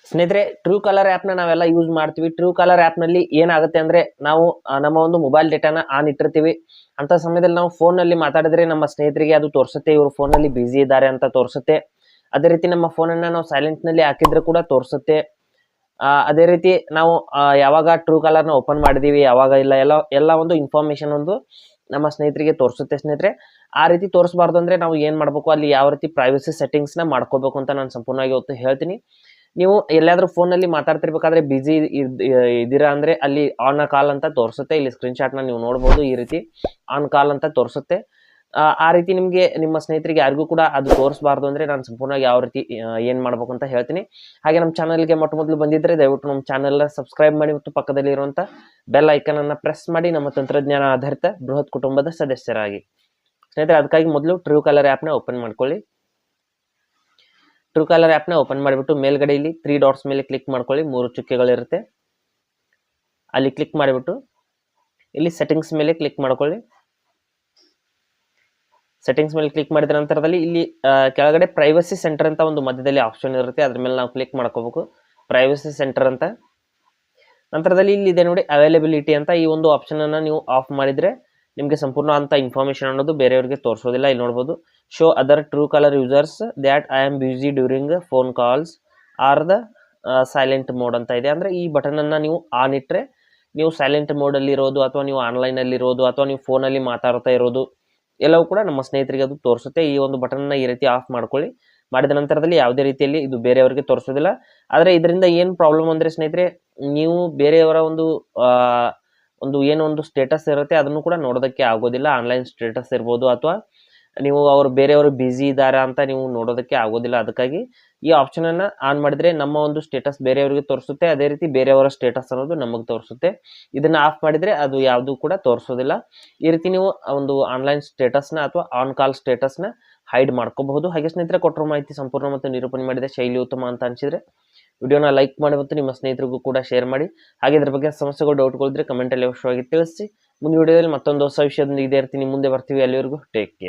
ಸ್ನೇಹಿತರೆ, true collar ಆ್ಯಪ್ನ ನಾವೆಲ್ಲ ಯೂಸ್ ಮಾಡ್ತೀವಿ. ಟ್ರೂ ಕಾಲರ್ ಆ್ಯಪ್ನಲ್ಲಿ ಏನಾಗುತ್ತೆ ಅಂದರೆ ನಾವು ನಮ್ಮ ಒಂದು ಮೊಬೈಲ್ ಡೇಟಾನ ಆನ್ ಇಟ್ಟಿರ್ತೀವಿ. ಅಂಥ ಸಮಯದಲ್ಲಿ ನಾವು ಫೋನಲ್ಲಿ ಮಾತಾಡಿದ್ರೆ ನಮ್ಮ ಸ್ನೇಹಿತರಿಗೆ ಅದು ತೋರಿಸುತ್ತೆ, ಇವರು ಫೋನಲ್ಲಿ ಬ್ಯುಸಿ ಇದ್ದಾರೆ ಅಂತ ತೋರಿಸುತ್ತೆ. ಅದೇ ರೀತಿ ನಮ್ಮ ಫೋನನ್ನು ನಾವು ಸೈಲೆಂಟ್ನಲ್ಲಿ ಹಾಕಿದ್ರೆ ಕೂಡ ತೋರಿಸುತ್ತೆ. ಅದೇ ರೀತಿ ನಾವು ಯಾವಾಗ ಟ್ರೂ ಕಾಲರ್ನ ಓಪನ್ ಮಾಡಿದ್ದೀವಿ, ಯಾವಾಗ ಇಲ್ಲ, ಎಲ್ಲ ಒಂದು ಇನ್ಫಾರ್ಮೇಷನ್ ಒಂದು ನಮ್ಮ ಸ್ನೇಹಿತರಿಗೆ ತೋರಿಸುತ್ತೆ. ಸ್ನೇಹಿತರೆ, ಆ ರೀತಿ ತೋರಿಸಬಾರ್ದು ಅಂದರೆ ನಾವು ಏನು ಮಾಡಬೇಕು, ಅಲ್ಲಿ ಯಾವ ರೀತಿ ಪ್ರೈವಸಿ ಸೆಟ್ಟಿಂಗ್ಸ್ನ ಮಾಡ್ಕೋಬೇಕು ಅಂತ ನಾನು ಸಂಪೂರ್ಣವಾಗಿ ಇವತ್ತು ಹೇಳ್ತೀನಿ. ನೀವು ಎಲ್ಲಾದರೂ ಫೋನಲ್ಲಿ ಮಾತಾಡ್ತಿರ್ಬೇಕಾದ್ರೆ ಬಿಸಿ ಇದ್ದೀರಾ ಅಂದರೆ ಅಲ್ಲಿ ಆನ್ ಕಾಲ್ ಅಂತ ತೋರಿಸುತ್ತೆ. ಇಲ್ಲಿ ಸ್ಕ್ರೀನ್ಶಾಟ್ನ ನೀವು ನೋಡ್ಬೋದು, ಈ ರೀತಿ ಆನ್ ಕಾಲ್ ಅಂತ ತೋರಿಸುತ್ತೆ. ಆ ರೀತಿ ನಿಮಗೆ ನಿಮ್ಮ ಸ್ನೇಹಿತರಿಗೆ ಯಾರಿಗೂ ಕೂಡ ಅದು ತೋರಿಸಬಾರ್ದು ಅಂದರೆ ನಾನು ಸಂಪೂರ್ಣವಾಗಿ ಯಾವ ರೀತಿ ಏನು ಮಾಡಬೇಕು ಅಂತ ಹೇಳ್ತೀನಿ. ಹಾಗೆ ನಮ್ಮ ಚಾನಲ್ಗೆ ಮೊದಲು ಬಂದಿದ್ದರೆ ದಯವಿಟ್ಟು ನಮ್ಮ ಚಾನಲ್ನ ಸಬ್ಸ್ಕ್ರೈಬ್ ಮಾಡಿ ಮತ್ತು ಪಕ್ಕದಲ್ಲಿ ಇರುವಂಥ ಬೆಲ್ ಐಕನನ್ನು ಪ್ರೆಸ್ ಮಾಡಿ ನಮ್ಮ ತಂತ್ರಜ್ಞಾನ ಆಧಾರಿತ ಬೃಹತ್ ಕುಟುಂಬದ ಸದಸ್ಯರಾಗಿ. ಸ್ನೇಹಿತರೆ, ಅದಕ್ಕಾಗಿ ಮೊದಲು ಟ್ರೂ ಕಾಲರ್ ಆ್ಯಪ್ನ ಓಪನ್ ಮಾಡ್ಕೊಳ್ಳಿ. ಟ್ರೂ ಕಾಲರ್ ಆ್ಯಪ್ನ ಓಪನ್ ಮಾಡಿಬಿಟ್ಟು ಮೇಲ್ಗಡೆ ಇಲ್ಲಿ 3 ಡಾಟ್ಸ್ ಮೇಲೆ ಕ್ಲಿಕ್ ಮಾಡ್ಕೊಳ್ಳಿ. 3 ಚುಕ್ಕೆಗಳಿರುತ್ತೆ, ಅಲ್ಲಿ ಕ್ಲಿಕ್ ಮಾಡಿಬಿಟ್ಟು ಇಲ್ಲಿ ಸೆಟ್ಟಿಂಗ್ಸ್ ಮೇಲೆ ಕ್ಲಿಕ್ ಮಾಡ್ಕೊಳ್ಳಿ. ಸೆಟ್ಟಿಂಗ್ಸ್ ಮೇಲೆ ಕ್ಲಿಕ್ ಮಾಡಿದ ನಂತರದಲ್ಲಿ ಇಲ್ಲಿ ಕೆಳಗಡೆ ಪ್ರೈವಸಿ ಸೆಂಟರ್ ಅಂತ ಒಂದು ಮಧ್ಯದಲ್ಲಿ ಆಪ್ಷನ್ ಇರುತ್ತೆ, ಅದ್ರ ಮೇಲೆ ನಾವು ಕ್ಲಿಕ್ ಮಾಡ್ಕೋಬೇಕು, ಪ್ರೈವಸಿ ಸೆಂಟರ್ ಅಂತ. ನಂತರದಲ್ಲಿ ಇಲ್ಲಿ ಇದೆ ನೋಡಿ ಅವೈಲೇಬಿಲಿಟಿ ಅಂತ, ಈ ಒಂದು ಆಪ್ಷನನ್ನು ನೀವು ಆಫ್ ಮಾಡಿದರೆ ನಿಮಗೆ ಸಂಪೂರ್ಣ ಅಂತ ಇನ್ಫಾರ್ಮೇಷನ್ ಅನ್ನೋದು ಬೇರೆಯವರಿಗೆ ತೋರಿಸೋದಿಲ್ಲ. ಇಲ್ಲಿ ನೋಡ್ಬೋದು, show other Truecaller users that I am busy during phone calls are the silent mode ಅಂತ ಇದೆ. ಅಂದರೆ ಈ ಬಟನನ್ನು ನೀವು ಆನ್ ಇಟ್ಟರೆ ನೀವು ಸೈಲೆಂಟ್ ಮೋಡಲ್ಲಿ ಇರೋದು, ಅಥವಾ ನೀವು ಆನ್ಲೈನಲ್ಲಿ ಇರೋದು, ಅಥವಾ ನೀವು ಫೋನಲ್ಲಿ ಮಾತಾಡ್ತಾ ಇರೋದು ಎಲ್ಲವೂ ಕೂಡ ನಮ್ಮ ಸ್ನೇಹಿತರಿಗೆ ಅದು ತೋರಿಸುತ್ತೆ. ಈ ಒಂದು ಬಟನ್ನ ಈ ರೀತಿ ಆಫ್ ಮಾಡ್ಕೊಳ್ಳಿ. ಮಾಡಿದ ನಂತರದಲ್ಲಿ ಯಾವುದೇ ರೀತಿಯಲ್ಲಿ ಇದು ಬೇರೆಯವರಿಗೆ ತೋರಿಸೋದಿಲ್ಲ. ಆದರೆ ಇದರಿಂದ ಏನು ಪ್ರಾಬ್ಲಮ್ ಅಂದರೆ ಸ್ನೇಹಿತರೆ, ನೀವು ಬೇರೆಯವರ ಒಂದು ಏನೋ ಒಂದು ಸ್ಟೇಟಸ್ ಇರುತ್ತೆ ಅದನ್ನು ಕೂಡ ನೋಡೋದಕ್ಕೆ ಆಗೋದಿಲ್ಲ. ಆನ್ಲೈನ್ ಸ್ಟೇಟಸ್ ಇರ್ಬೋದು, ಅಥವಾ ನೀವು ಬೇರೆಯವರು ಬ್ಯುಸಿ ಇದ್ದಾರೆ ಅಂತ ನೀವು ನೋಡೋದಕ್ಕೆ ಆಗೋದಿಲ್ಲ. ಅದಕ್ಕಾಗಿ ಈ ಆಪ್ಷನನ್ನು ಆನ್ ಮಾಡಿದರೆ ನಮ್ಮ ಒಂದು ಸ್ಟೇಟಸ್ ಬೇರೆಯವರಿಗೆ ತೋರಿಸುತ್ತೆ, ಅದೇ ರೀತಿ ಬೇರೆಯವರ ಸ್ಟೇಟಸ್ ಅನ್ನೋದು ನಮಗೆ ತೋರಿಸುತ್ತೆ. ಇದನ್ನು ಆಫ್ ಮಾಡಿದರೆ ಅದು ಯಾವುದೂ ಕೂಡ ತೋರಿಸೋದಿಲ್ಲ. ಈ ರೀತಿ ನೀವು ಒಂದು ಆನ್ಲೈನ್ ಸ್ಟೇಟಸ್ನ ಅಥವಾ ಆನ್ ಕಾಲ್ ಸ್ಟೇಟಸ್ನ ಹೈಡ್ ಮಾಡ್ಕೋಬಹುದು. ಹಾಗೆ ಸ್ನೇಹಿತರೆ, ಕೊಟ್ಟಿರೋ ಮಾಹಿತಿ ಸಂಪೂರ್ಣ ಮತ್ತು ನಿರೂಪಣೆ ಮಾಡಿದ ಶೈಲಿ ಉತ್ತಮ ಅಂತ ಅನಿಸಿದರೆ ವಿಡಿಯೋನ ಲೈಕ್ ಮಾಡಿ ಮತ್ತು ನಿಮ್ಮ ಸ್ನೇಹಿತರಿಗೂ ಕೂಡ ಶೇರ್ ಮಾಡಿ. ಹಾಗೆ ಇದ್ರ ಬಗ್ಗೆ ಸಮಸ್ಯೆಗಳು, ಡೌಟ್ಗಳಿದ್ರೆ ಕಮೆಂಟಲ್ಲಿ ಅವಶ್ಯವಾಗಿ ತಿಳಿಸಿ. ಮುಂದಿನ ವಿಡಿಯೋದಲ್ಲಿ ಮತ್ತೊಂದು ಹೊಸ ವಿಷಯದೊಂದಿಗೆ ಇದೇ ಇರ್ತೀನಿ, ಮುಂದೆ ಬರ್ತೀವಿ. ಅಲ್ಲಿವರೆಗೂ ಟೇಕ್ ಕೇರ್.